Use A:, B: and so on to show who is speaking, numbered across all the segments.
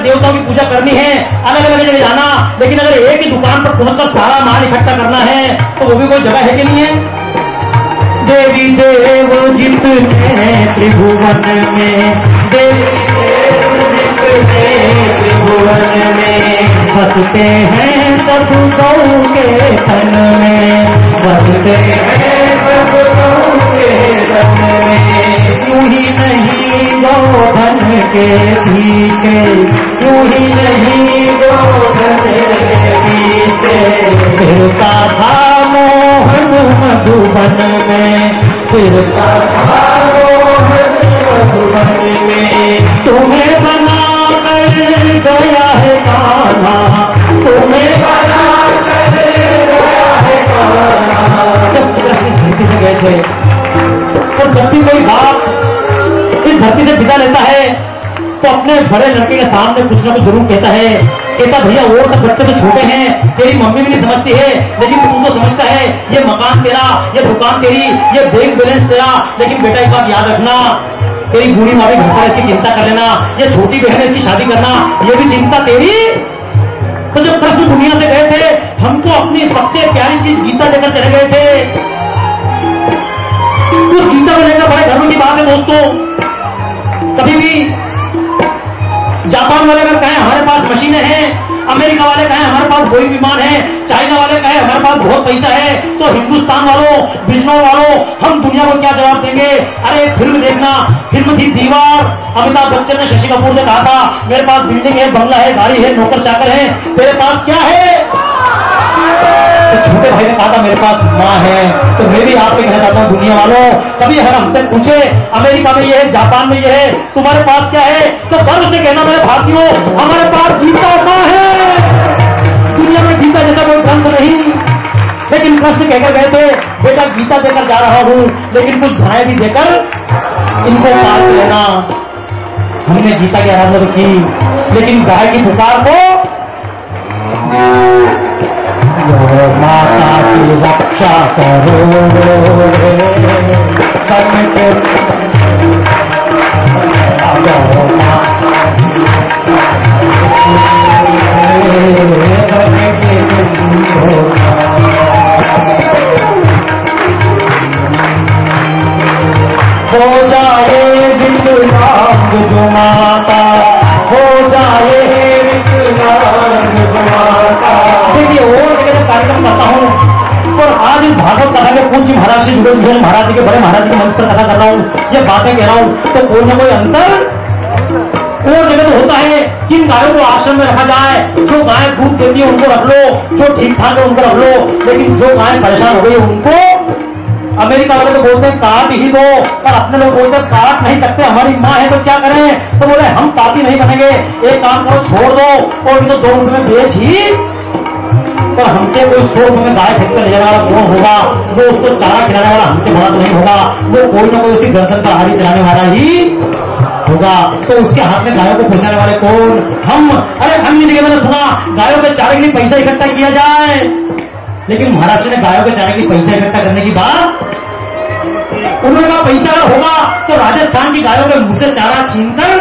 A: देवताओं की पूजा करनी है अलग अलग जगह जाना, लेकिन अगर एक ही दुकान पर पहुंचकर सारा माल इकट्ठा करना है तो वो भी कोई जगह है कि नहीं है? देवी देव जितने त्रिभुवन में, देवी देव जितने त्रिभुवन में, बसते हैं सब गौ के तन में, बसते हैं सब गौ के तन में। यूं ही नहीं गोधन के पीछे, यूं ही नहीं गोधन के पीछे, फिरता था मोहन मधुबन में, फिरता था मोहन मधुबन में। तुम्हें बना कर गया है कान्हा, तुम्हें बना कर गया है कान्हा। जब धरती से गए थे तो जब भी कोई बाप इस धरती से विदा लेता है तो अपने बड़े लड़के के सामने कुछ ना कुछ जरूर कहता है। कहता भैया और सब बच्चे तो छोटे हैं, तेरी मम्मी भी नहीं समझती है, लेकिन तू तो समझता है। ये मकान तेरा, ये दुकान तेरी, ये बैंक बैलेंस तेरा, लेकिन बेटा एक बात याद रखना, तेरी बूढ़ी माँ भी घर पर इसकी चिंता कर लेना, ये छोटी बहन इसकी शादी करना, ये भी चिंता तेरी। तो जब कृष्ण दुनिया से गए थे हमको अपनी सबसे प्यारी चीज गीता लेकर चले गए थे। तो गीता को लेकर बड़े गर्व की बात है दोस्तों। कभी भी जापान वाले अगर कहें हमारे पास मशीनें हैं, अमेरिका वाले कहें हमारे पास कोई विमान है, चाइना वाले कहें हमारे पास बहुत पैसा है, तो हिंदुस्तान वालों, बिजनौर वालों, हम दुनिया को क्या जवाब देंगे? अरे फिल्म देखना, फिल्म थी दीवार, अमिताभ बच्चन ने शशि कपूर से कहा था मेरे पास बिल्डिंग है, बंगला है, गाड़ी है, नौकर चाकर है, तेरे पास क्या है? तो छोटे भाई ने कहा था मेरे पास माँ है। तो मैं भी आपके कहना चाहता हूँ दुनिया वालों, कभी अगर हमसे पूछे अमेरिका में ये है, जापान में ये है, तुम्हारे पास क्या है, तो गर्व से कहना मेरे भारतीयों हमारे पास गीता माँ है। दुनिया में गीता जैसा कोई ग्रंथ नहीं। लेकिन कृष्ण कहकर गए थे बेटा गीता देकर जा रहा हूं, लेकिन कुछ गाय भी देकर इनको पाल लेना। हमने गीता की आराधना की, लेकिन गाय की पुकार को माता की रक्षा करो हो जाए विकलांग जो माता, हो जाए विकलांग जो माता। देखिए और कार्यक्रम करता हूँ और आज इस भागवत कथा के पूज्य महाराज से जुड़े हुए महाराज जी के बड़े महाराज के मंच पर कथा कर रहा हूँ, ये बातें कह रहा हूँ, तो कोई ना कोई अंतर और जगह तो होता है। किन गायों को आश्रम में रखा जाए, जो गाय दूध देती है उनको रख लो, जो ठीक ठाक है उनको रख लो, लेकिन जो गाय परेशान हो गई उनको अमेरिका वाले तो बोलते हैं काट ही दो, पर अपने लोग बोलते हैं काट नहीं सकते, हमारी माँ है तो क्या करें। तो बोले हम पापी नहीं बनेंगे, एक काम करो छोड़ दो और तो 2 रुपए में बेच ही। पर हमसे कोई 100 रुपए में गाय खरीद कर ले जाने वाला कौन होगा? वो उसको चारा खिलाने वाला हमसे बड़ा तो नहीं होगा, वो कोई ना कोई उसकी गर्दन पर हारी चलाने वाला ही होगा। तो उसके हाथ में गायों को पहुंचाने वाले कौन? हम। अरे अन्य जगह मैंने सुना गायों के चारे के लिए पैसा इकट्ठा किया जाए, लेकिन महाराष्ट्र ने गायों के चारे के लिए पैसा इकट्ठा करने की बात उन्होंने कहा पैसा अगर होगा तो राजस्थान की गायों के मुंह से चारा छीनकर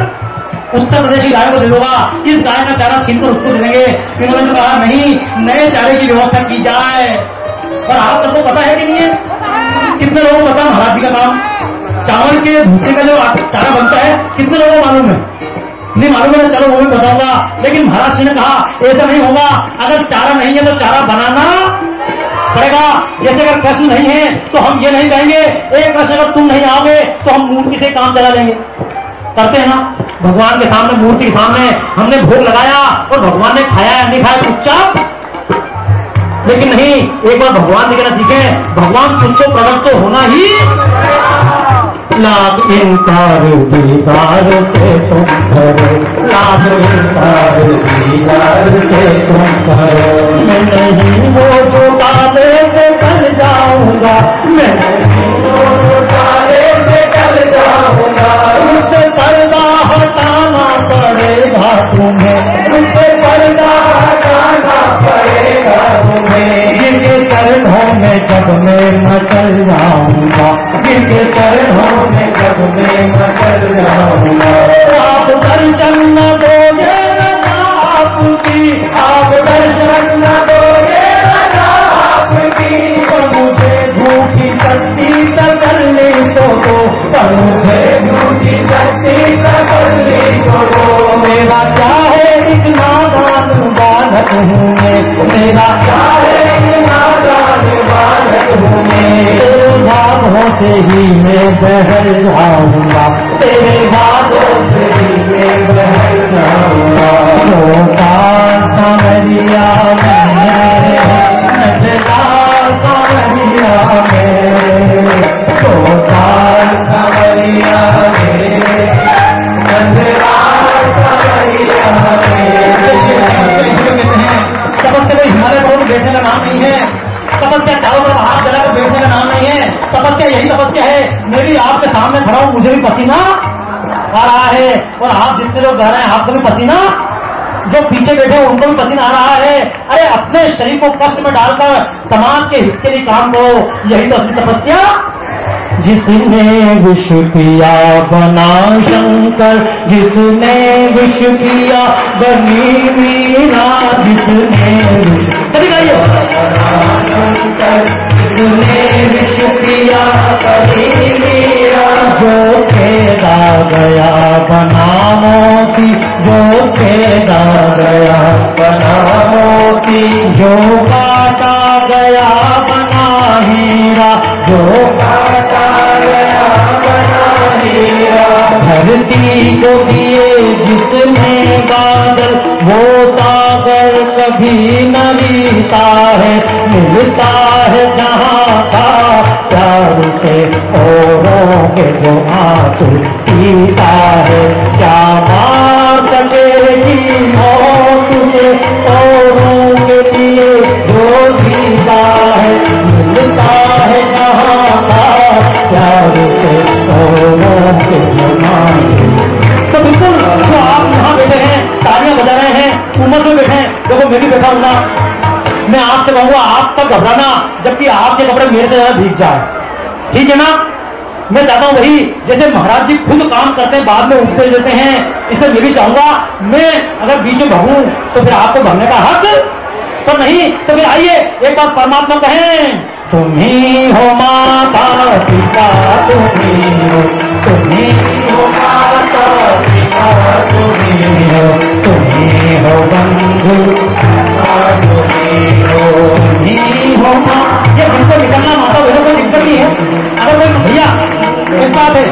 A: उत्तर प्रदेश की गायों को दे दूंगा, इस गाय का चारा छीनकर उसको दे देंगे। इन्होंने तो कहा नहीं, नए चारे की व्यवस्था की जाए। और आप सबको पता है कि नहीं है? कितने लोगों को पता है महाराज जी का काम? चावल के भूसे का जो चारा बनता है कितने लोगों को मालूम है? नहीं मालूम है? चलो वो भी बताऊंगा। लेकिन महाराज जी ने कहा ऐसा नहीं होगा, अगर चारा नहीं है तो चारा बनाना पड़ेगा। जैसे अगर प्रश्न नहीं है तो हम ये नहीं कहेंगे एक प्रश्न अगर तुम नहीं आओगे तो हम मूर्ति से काम चला लेंगे। करते हैं ना, भगवान के सामने, मूर्ति के सामने हमने भोग लगाया और भगवान ने खाया या नहीं खाया चुपचाप। लेकिन नहीं, एक बार भगवान से कहना सीखे, भगवान तुझको प्रकट तो होना ही। लाभ इनकार दीदार से तुम करो, लाभ इनकार दीदार से तुम करो। मैं नहीं वो जो काले से कर जाऊंगा, मैं नहीं वो जो काले से कर जाऊंगा। उससे पर्दा हटाना पड़ेगा तुम्हें, उससे पर्दा हटाना पड़ेगा तुम्हें। इनके चरणों में जब मैं मचल जाऊंगा, इनके चरणों में जब मैं मचल जाऊंगा। आप दर्शन न दोगे न मेरा तेरे भागों से ही मैं बहल जाऊंगा, तेरे भागों से ही मैं बहल जाऊंगा। सावरिया तपस्या हिमालय पर्वत बैठने का नाम नहीं है, तपस्या चारों तरफ हाथ जलाकर बैठने का नाम नहीं है। तपस्या यही तपस्या है, मैं भी आपके सामने खड़ा हूं, मुझे भी पसीना आ रहा है, और आप जितने लोग रह रहे हैं आपको भी पसीना, जो पीछे बैठे हैं उनको भी पसीना आ रहा है। अरे अपने शरीर को कष्ट में डालकर समाज के हित के लिए काम करो, यही तो असली तपस्या। जिसने विष पिया बना शंकर, जिसने विष पिया बनी मीरा, जिसने सभी गाइए शंकर, जिसने विष पिया बनी मीरा, जो छेदा गया बना मोती, जो छेदा गया बना मोती, जो काटा गया बना हीरा, जो काटा गया बना हीरा। धरती को दिए जिसने बादल, वो सागर कभी न बीता है, मिलता है जहाँ का प्यार से औरों के जो आंसू पीता है। क्या मार सकेगी मौत से औरों के लिए जो जीता है, मिलता है जहाँ का प्यार से औरों के जो आंसू। तो बिल्कुल जो आप यहाँ बैठे हैं तालियां बजा रहे हैं, उम्र में बैठे हैं, देखो मैं भी बैठा हूँ ना, मैं आपसे कहूंगा आप तक घबराना, जबकि आपके कपड़े मेरे से ज्यादा भीग जाए, ठीक है ना। मैं चाहता हूं वही जैसे महाराज जी खुद काम करते हैं बाद में उपदेश देते हैं, इसलिए मैं भी चाहूंगा मैं अगर बीच में भगूं तो फिर आपको भगने का हक तो नहीं। तो फिर आइए एक बार परमात्मा कहें, तुम्ही हो माता पिता, तुम्ही हो, तुम्ही हो माता पिता, तुम्ही हो, तुम्ही हो बंधु, तुम्ही हो माँ। ये हमको निकलना माता बहनों को दिक्कत नहीं है। अगर कोई भैया एक बात है,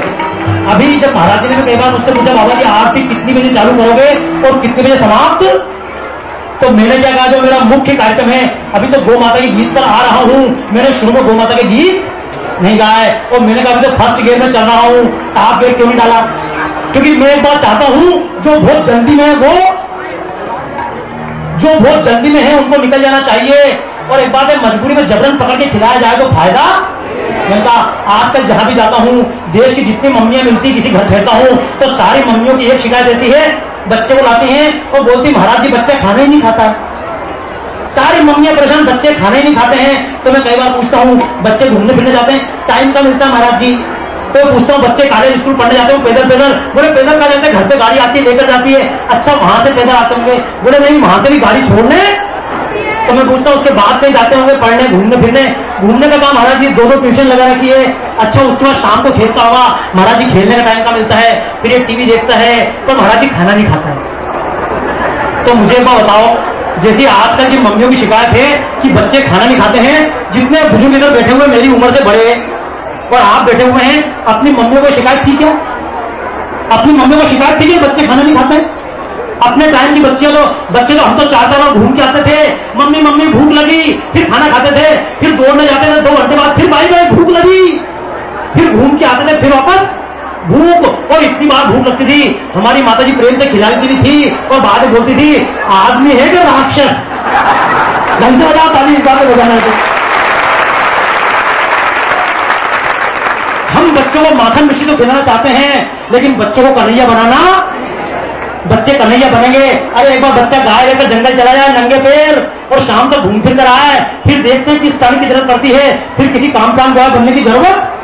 A: अभी जब महाराज जी ने कई बार मुझसे पूछा बाबा जी आरती कितनी बजे चालू करोगे और कितने बजे समाप्त, तो मैंने क्या कहा जो मेरा मुख्य कार्यक्रम है, अभी तो गौ माता के गीत पर आ रहा हूं, मैंने शुरू में गौ माता के गीत नहीं गाए, और मैंने कहा अभी तो फर्स्ट गियर में चल रहा हूं, टॉप गियर क्यों नहीं डाला, क्योंकि मैं एक बात चाहता हूं जो बहुत जल्दी में है वो, जो बहुत जल्दी में है उनको निकल जाना चाहिए। और एक बात है, मजबूरी में जबरन पकड़ के खिलाया जाए तो फायदा मिलता। आजकल जहां भी जाता हूं, देश की जितनी मम्मियां मिलती, किसी घर ठहरता हूं तो सारी मम्मियों की एक शिकायत रहती है, बच्चे को लाती हैं और बोलती महाराज जी बच्चा खाना ही नहीं खाता। सारी मम्मियां परेशान, बच्चे खाना ही नहीं खाते हैं। तो मैं कई बार पूछता हूं बच्चे घूमने फिरने जाते हैं, टाइम कब मिलता है महाराज जी? तो पूछता हूं बच्चे कॉलेज स्कूल पढ़ने जाते हो पैदल पैदल, बोले पैदल कहाँ जाते हैं, घर पे गाड़ी आती है लेकर जाती है। अच्छा वहां से पैदल आते होंगे? बोले नहीं वहां से भी गाड़ी छोड़ने। तो मैं पूछता हूं उसके बाद कहीं जाते होंगे पढ़ने घूमने फिरने? घूमने का काम महाराज जी 2-2 ट्यूशन लगा रखी है। अच्छा उसके बाद शाम को खेलता होगा, महाराज जी खेलने का टाइम का मिलता है, फिर ये टीवी देखता है, तो महाराज जी खाना नहीं खाता है। तो मुझे बताओ, जैसी आजकल की मम्मियों की शिकायत है कि बच्चे खाना नहीं खाते हैं, जितने बुजुर्ग इधर बैठे हुए मेरी उम्र से बड़े और आप बैठे हुए हैं, अपनी मम्मियों को शिकायत थी क्या? अपनी मम्मियों को शिकायत थी कि बच्चे खाना नहीं खाते? अपने टाइम की बच्चे तो हम तो 4 बार घूम के आते थे, मम्मी मम्मी भूख लगी, फिर खाना खाते थे, फिर दौड़ने जाते थे 2 घंटे बाद, फिर भाई भाई भूख लगी, फिर घूम के आते थे, फिर वापस भूख। और इतनी बार भूख लगती थी, हमारी माता जी प्रेम से खिलाती थी और बाद में बोलती थी आदमी है कि राक्षस। ढंग से बजाओ ताली, इस बात में बजाना है। हम बच्चों को माखन मिश्री तो खिलाना चाहते हैं, लेकिन बच्चों को कन्हैया बनाना, बच्चे कन्हैया बनेंगे। अरे एक बार बच्चा गाय लेकर जंगल चला जाए नंगे पैर और शाम तक घूम फिर कर आए, फिर देखते हैं किस तरह की जरूरत पड़ती है, फिर किसी काम बॉय बनने की जरूरत।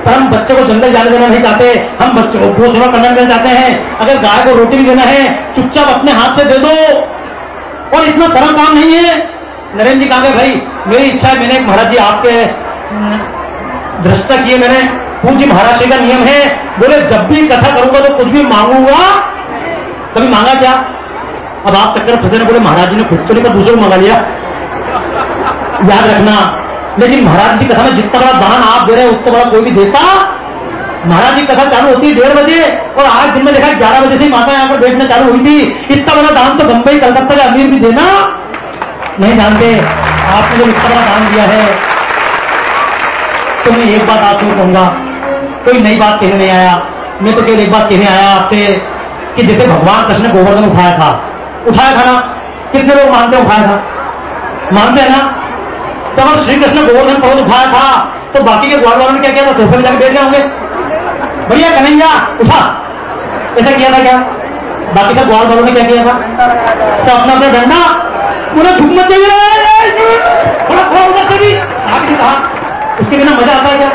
A: पर हम बच्चे को जंगल जाने देना नहीं चाहते, हम बच्चों को भोजन करना देना चाहते हैं। अगर गाय को रोटी भी देना है चुपचाप अपने हाथ से दे दो, और इतना सरल काम नहीं है। नरेंद्र जी कहा भाई मेरी इच्छा है, मैंने महाराज जी आपके दृष्टा किए, मैंने पूज्य महाराज जी का नियम है, बोले जब भी कथा करूंगा तो कुछ भी मांगूंगा। कभी मांगा क्या? अब आप चक्कर फंसे ना, बोले महाराज जी ने खुद तो नहीं पर दूसरे को मंगा लिया, याद रखना। लेकिन महाराज की कथा में जितना बड़ा दान आप दे रहे हैं उतना बड़ा कोई भी देता। महाराज की कथा चालू होती है 1:30 बजे और आज दिन में देखा 11 बजे से ही माता यहाँ पर बैठना चालू हुई थी। इतना बड़ा दान तो बंबई कलकत्ता के अमीर भी देना नहीं जानते। आपने जो इतना बड़ा दान दिया है तो मैं एक बात आपको कहूंगा, कोई नई बात कहने नहीं आया, मैं तो केवल एक बात कहने आया आपसे कि जैसे भगवान कृष्ण ने गोवर्धन उठाया था ना, कितने लोग मानते हैं उठाया था? मानते हैं ना? तो अगर श्री कृष्ण गोवर्धन पर्वत उठाया था तो बाकी के ग्वाल वालों ने क्या किया था? सोफे में जाकर बैठ गए होंगे, भैया कन्हैया उठा, ऐसा किया था क्या? बाकी सब ग्वाल वालों ने क्या किया था? सब अपना अपना डंडा उन्हें झुकना चाहिए, आपने कहा उसके बिना मजा आता है क्या?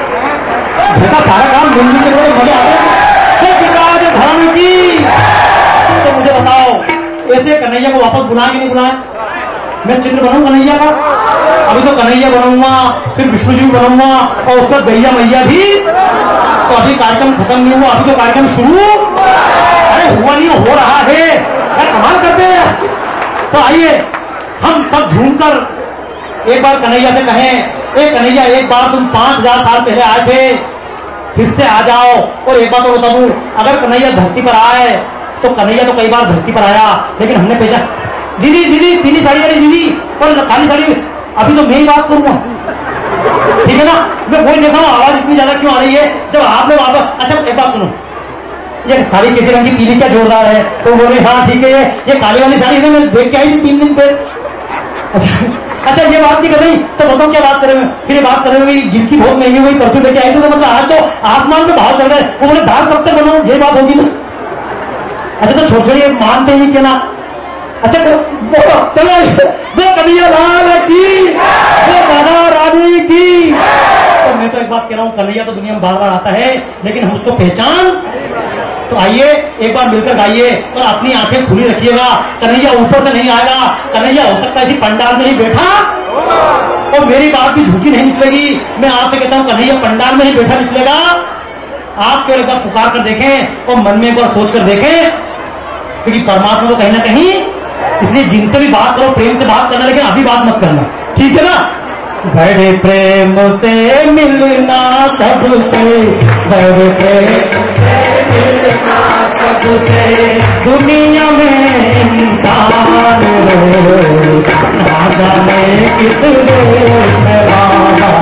A: घर का सारा काम मिलने के लिए मजा आता है धर्म की। तो मुझे बताओ ऐसे कन्हैया को वापस बुलाए कि नहीं बुलाए? मैं चिन्ह बनूं कन्हैया का? अभी तो कन्हैया बनूंगा, फिर विष्णु जी बनूंगा और उसका गैया मैया भी। तो अभी कार्यक्रम खत्म नहीं हुआ, अभी तो कार्यक्रम शुरू अरे हुआ नहीं, हो रहा है। क्या कमाल करते हैं। तो आइए हम सब झूमकर एक बार कन्हैया से कहें, ए कन्हैया एक बार तुम 5000 साल पहले आए थे, फिर से आ जाओ। और एक बात तो बता दूं, अगर कन्हैया धरती पर आए तो कन्हैया तो कई बार धरती पर आया, लेकिन हमने भेजा दीदी दीदी पीली साड़ी वाली दीदी और काली साड़ी। अभी तो मैं ही बात करूंगा, ठीक है ना? मैं वही देखा हूं आवाज इतनी ज्यादा क्यों आ रही है जब आप लोग अच्छा एक बात सुनो, ये साड़ी किसी रंग की, पीली क्या जोरदार है? तो बोले हाँ ठीक है, ये काली वाली साड़ी है, मैं देख के आई थी 3 दिन पहले। अच्छा ये बात नहीं कर रही तो बताओ क्या बात करेंगे? फिर ये बात करेंगे गिरकी बहुत महंगी हुई, परसों लेके आई तो मतलब आज तो आसमान में भाव चल रहा है। वो बोले दाल कब तक बनाओ, ये बात होगी ना? अच्छा तो छोटे मानते ही क्या ना? अच्छा चलो वो कन्हैया लाल की, वो राधा रानी की। तो मैं तो एक बात कह रहा हूं, कन्हैया तो दुनिया में बार बार आता है लेकिन हम उसको पहचान। तो आइए एक बार मिलकर गाइए और अपनी आंखें खुली रखिएगा। कन्हैया ऊपर से नहीं आएगा, कन्हैया हो सकता है इसी पंडाल में ही बैठा और मेरी बात भी झूठी नहीं निकलेगी। मैं आपसे कहता हूं कन्हैया पंडाल में ही बैठा निकलेगा। आप केवल एक बार पुकार कर देखें और मन में एक बार सोच कर देखें, क्योंकि परमात्मा तो कहीं ना कहीं, इसलिए जिनसे भी बात करो प्रेम से बात करना, लेकिन अभी बात मत करना, ठीक है ना? बड़े प्रेम से मिलना सबसे, बड़े प्रेम से मिलना सबसे, दुनिया में इंसान ना जाने कितने वाला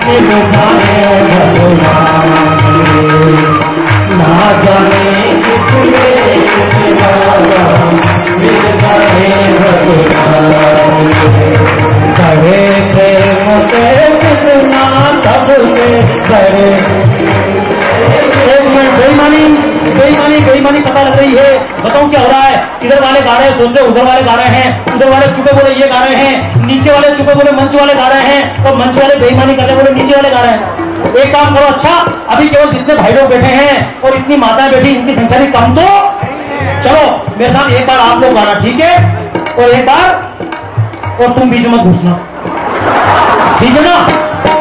A: मिल जाए भगवान, ना जाने कितने वाला मिल जाए भगवान। बड़े प्रेम से मिलना सबसे, बड़े बेईमानी पता लग रही है। बताऊं क्या हो रहा है? इधर वाले गा रहे हैं, सोच रहे उधर वाले गा रहे हैं, उधर वाले चुपे बोले ये गा रहे हैं, नीचे वाले चुपे बोले मंच वाले गा रहे हैं, और मंच वाले बेईमानी करते बोले नीचे वाले गा रहे हैं। एक काम करो, अच्छा अभी केवल जितने भाई लोग बैठे हैं और इतनी माताएं बैठी, इनकी संख्या भी कम, तो चलो मेरे साथ एक बार आप लोग गाना, ठीक है? और एक बार और तुम बीच में घुसना, ठीक है ना?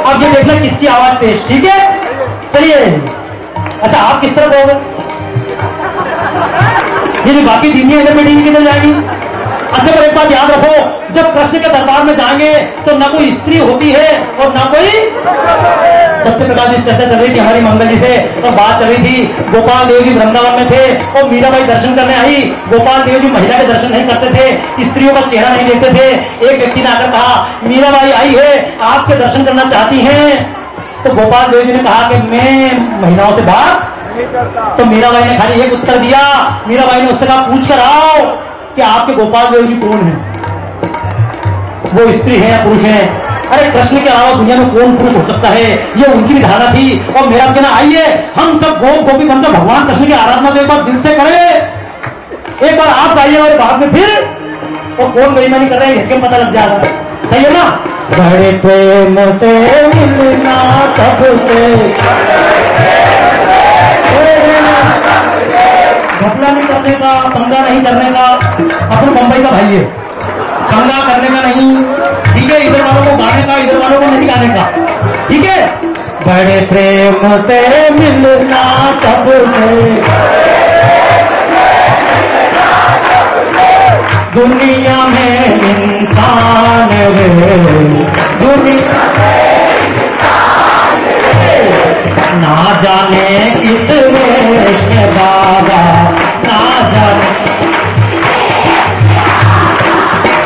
A: अब ये देखना किसकी आवाज तेज, ठीक है? चलिए अच्छा आप किस तरह बोलोगे? ये जो बाकी दीनियां इधर बैठी किधर जाएंगी? अच्छा पर एक बात याद रखो, जब कृष्ण के दरबार में जाएंगे तो ना कोई स्त्री होती है और ना कोई। सत्य प्रकाश जी चर्चा चल रही थी हमारी मंगल जी से, और बात चल रही थी गोपाल देव जी वृंदावन में थे और मीराबाई दर्शन करने आई। गोपाल देव जी महिला के दर्शन नहीं करते थे, स्त्रियों का चेहरा नहीं देखते थे। एक व्यक्ति ने आकर कहा मीराबाई आई है, आपके दर्शन करना चाहती हैं। तो गोपाल देव जी ने कहा कि मैं महिलाओं से बात। तो मीराबाई ने खाली एक उत्तर दिया। मीराबाई ने उससे कहा पूछ कर आओ कि आपके गोपाल देव जी कौन है, वो स्त्री है या पुरुष है? अरे कृष्ण के अलावा दुनिया में कौन पुरुष हो सकता है, ये उनकी भी धारणा थी। और मेरा कहना आइए हम सब गोपी बनकर भगवान कृष्ण की आराधना तो एक बार दिल से करें। एक बार आप गाइए और बाद में फिर, और कौन बेईमानी कर रहे हैं इसके पता लग जाएगा, सही है ना? बड़े प्रेम से मिलना सबसे, घपला नहीं करने का, पंगा नहीं करने का। अपन बंबई का भाई है, पंगा करने का नहीं, ठीक है? इधर वालों को गाने का, इधर वालों को नहीं गाने का, ठीक है? बड़े प्रेम से मिलना सबसे, दुनिया में इंसान रे, दुनिया ना जाने किस वेश में बाबा, ना जाने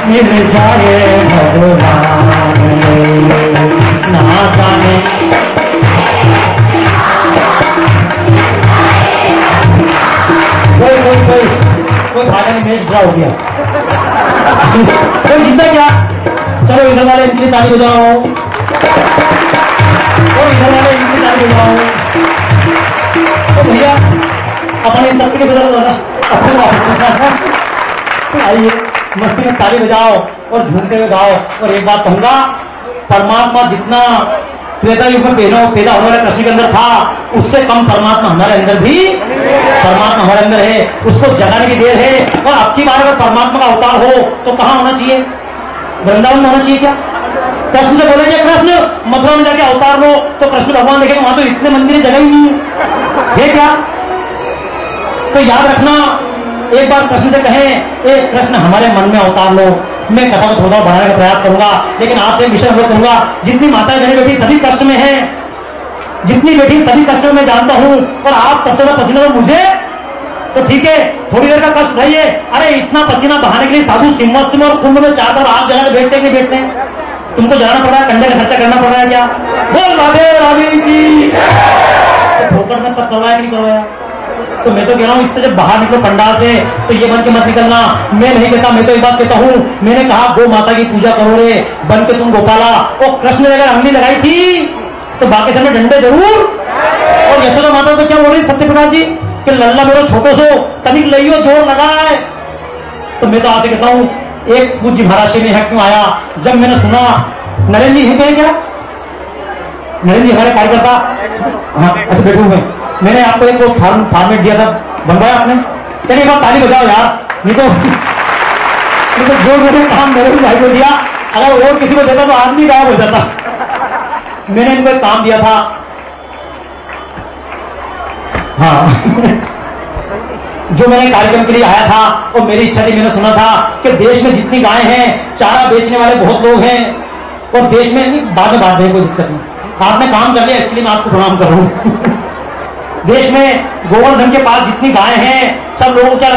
A: मिल जाए भगवान रे, ना जाने कोई भागा नहीं, मैच ड्रा हो गया। कोई जीता क्या? चलो इधर वाले इनकी ताली बजाओ, और इधर वाले इनकी ताली बजाओ। तो भैया अपने चक्कर के बजाओ दादा, अपने वापस आइए, मस्ती में ताली बजाओ और झूमते हुए गाओ। और एक बात कहूंगा, परमात्मा जितना त्रेता युग में पैदा होने वाले कृष्ण के अंदर था, उससे कम परमात्मा हमारे अंदर भी, परमात्मा हमारे अंदर है, उसको जगाने की देर है। और अब की बार अगर परमात्मा का अवतार हो तो कहां होना चाहिए? वृंदावन में होना चाहिए क्या? कृष्ण से बोलेंगे कृष्ण मथुरा में जाके अवतार लो, तो कृष्ण भगवान देखेंगे वहां तो इतने मंदिर जगह ही नहीं है क्या? तो याद रखना, एक बार कृष्ण से कहें, ए कृष्ण हमारे मन में अवतार लो, मैं कथा को थोड़ा बढ़ाने का प्रयास करूंगा। लेकिन आपसे विषय अवगत करूंगा, जितनी माताएं बहनें बेटी सभी कष्ट में हैं, जितनी बेटी सभी कष्ट में मैं जानता हूं, और आप सबसे ज्यादा पसीना तो मुझे, तो ठीक है थोड़ी देर का कष्ट रहिए। अरे इतना पसीना बहाने के लिए साधु सिंहासन में और कुंभ में चार बार आप जगह बैठते नहीं बैठते? तुमको जाना पड़ रहा है, कंधे का खर्चा करना पड़ रहा है क्या? बोल राधे राधे की। ठोकर में तब करवाया नहीं करवाया? तो मैं तो कह रहा हूं, इससे जब बाहर निकलो पंडाल से तो ये बन के मत निकलना। मैं नहीं कहता, मैं तो एक बात कहता हूं, मैंने कहा गो माता की पूजा करो रे, बन के तुम गोपाला। और कृष्ण ने अगर अंगली लगाई थी तो बाकी समय डंडे जरूर। और यशोदा माता तो क्या बोल रही सत्यप्रकाश जी कि लल्ला मेरा छोटो सो तनिक लइयो जोर लगाए। तो मैं तो आपसे कहता हूं, एक पूज्य महाराज में क्यों आया, जब मैंने सुना नरेंद्र जी है क्या? नरेंद्र जी हमारे कार्यकर्ता, हाँ अच्छा बैठे हुए, मैंने आपको एक फॉर्मेट दिया था, बनवाया आपने? चलिए एक बार ताली बजाओ यार, नहीं तो जो मैंने काम मेरे भी भाई को दिया, अगर और किसी को देता तो आदमी गायब हो जाता। मैंने इनको एक काम दिया था, हाँ जो मैंने कार्यक्रम के लिए आया था और मेरी इच्छा थी, मैंने सुना था कि देश में जितनी गायें हैं, चारा बेचने वाले बहुत लोग हैं, और देश में बाद में बात है, कोई दिक्कत नहीं, आपने काम कर लिया इसलिए मैं आपको प्रणाम कर रहा हूं। देश में गोवर्धन के पास जितनी गायें हैं सब लोगों को क्या